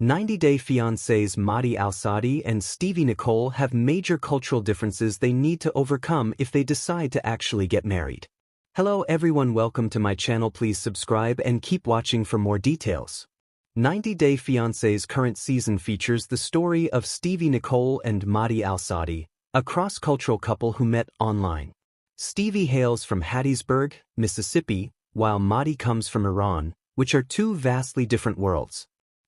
90-Day Fiancés Mahdi Al-Saadi and Stevi Nichole have major cultural differences they need to overcome if they decide to actually get married. Hello everyone, welcome to my channel. Please subscribe and keep watching for more details. 90-Day Fiancé's current season features the story of Stevi Nichole and Mahdi Al-Saadi, a cross-cultural couple who met online. Stevi hails from Hattiesburg, Mississippi, while Mahdi comes from Iran, which are two vastly different worlds.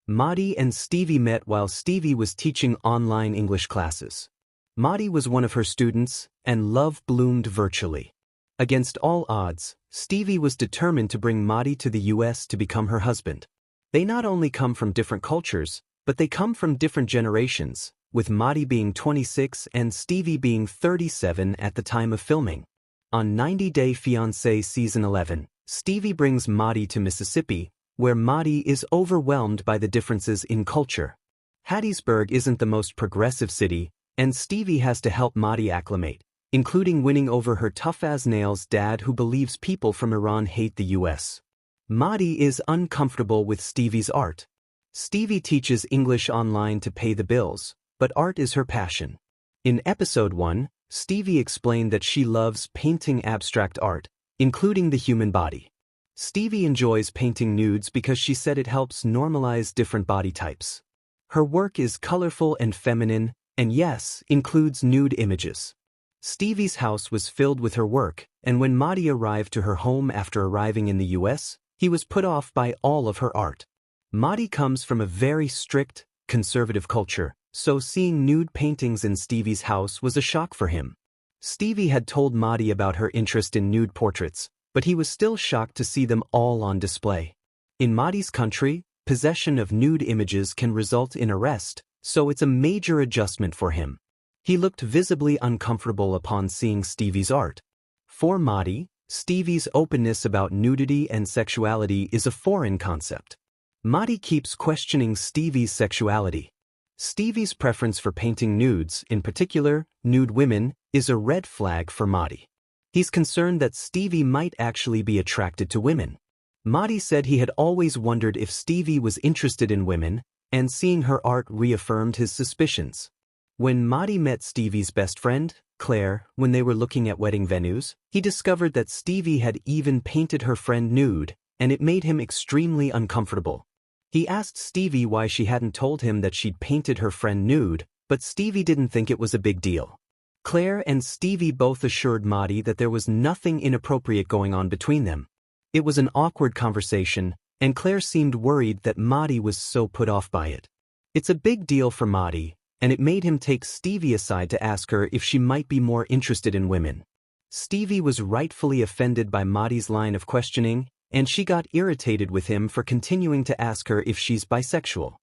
Mahdi and Stevi met while Stevi was teaching online English classes. Mahdi was one of her students, and love bloomed virtually. Against all odds, Stevi was determined to bring Mahdi to the US to become her husband. They not only come from different cultures, but they come from different generations, with Mahdi being 26 and Stevi being 37 at the time of filming. On 90-Day Fiancé Season 11, Stevi brings Mahdi to Mississippi, where Mahdi is overwhelmed by the differences in culture. Hattiesburg isn't the most progressive city, and Stevi has to help Mahdi acclimate, including winning over her tough-as-nails dad who believes people from Iran hate the US. Mahdi is uncomfortable with Stevi's art. Stevi teaches English online to pay the bills, but art is her passion. In Episode 1, Stevi explained that she loves painting abstract art, including the human body. Stevi enjoys painting nudes because she said it helps normalize different body types. Her work is colorful and feminine, and yes, includes nude images. Stevi's house was filled with her work, and when Mahdi arrived to her home after arriving in the US, he was put off by all of her art. Mahdi comes from a very strict, conservative culture, so seeing nude paintings in Stevi's house was a shock for him. Stevi had told Mahdi about her interest in nude portraits, but he was still shocked to see them all on display. In Mahdi's country, possession of nude images can result in arrest, so it's a major adjustment for him. He looked visibly uncomfortable upon seeing Stevi's art. For Mahdi, Stevi's openness about nudity and sexuality is a foreign concept. Mahdi keeps questioning Stevi's sexuality. Stevi's preference for painting nudes, in particular, nude women, is a red flag for Mahdi. He's concerned that Stevi might actually be attracted to women. Mahdi said he had always wondered if Stevi was interested in women, and seeing her art reaffirmed his suspicions. When Mahdi met Stevi's best friend, Claire, when they were looking at wedding venues, he discovered that Stevi had even painted her friend nude, and it made him extremely uncomfortable. He asked Stevi why she hadn't told him that she'd painted her friend nude, but Stevi didn't think it was a big deal. Claire and Stevi both assured Mahdi that there was nothing inappropriate going on between them. It was an awkward conversation, and Claire seemed worried that Mahdi was so put off by it. It's a big deal for Mahdi, and it made him take Stevi aside to ask her if she might be more interested in women. Stevi was rightfully offended by Mahdi's line of questioning, and she got irritated with him for continuing to ask her if she's bisexual.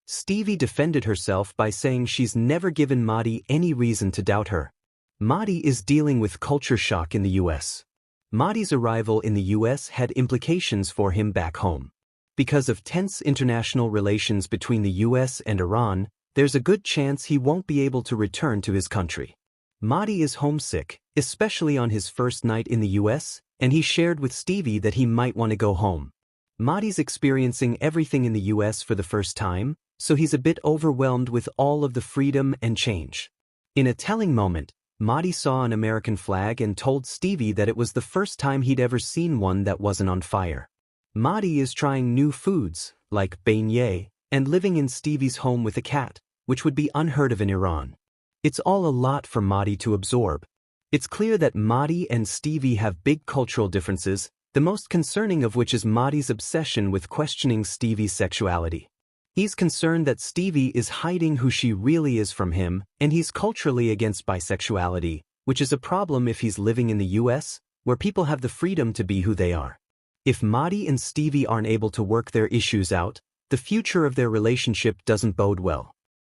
Stevi defended herself by saying she's never given Mahdi any reason to doubt her. Mahdi is dealing with culture shock in the US. Mahdi's arrival in the US had implications for him back home. Because of tense international relations between the US and Iran, there's a good chance he won't be able to return to his country. Mahdi is homesick, especially on his first night in the US, and he shared with Stevi that he might want to go home. Mahdi's experiencing everything in the US for the first time, so he's a bit overwhelmed with all of the freedom and change. In a telling moment, Mahdi saw an American flag and told Stevi that it was the first time he'd ever seen one that wasn't on fire. Mahdi is trying new foods, like beignet, and living in Stevi's home with a cat, which would be unheard of in Iran. It's all a lot for Mahdi to absorb. It's clear that Mahdi and Stevi have big cultural differences, the most concerning of which is Mahdi's obsession with questioning Stevi's sexuality. He's concerned that Stevi is hiding who she really is from him, and he's culturally against bisexuality, which is a problem if he's living in the US, where people have the freedom to be who they are. If Mahdi and Stevi aren't able to work their issues out, the future of their relationship doesn't bode well.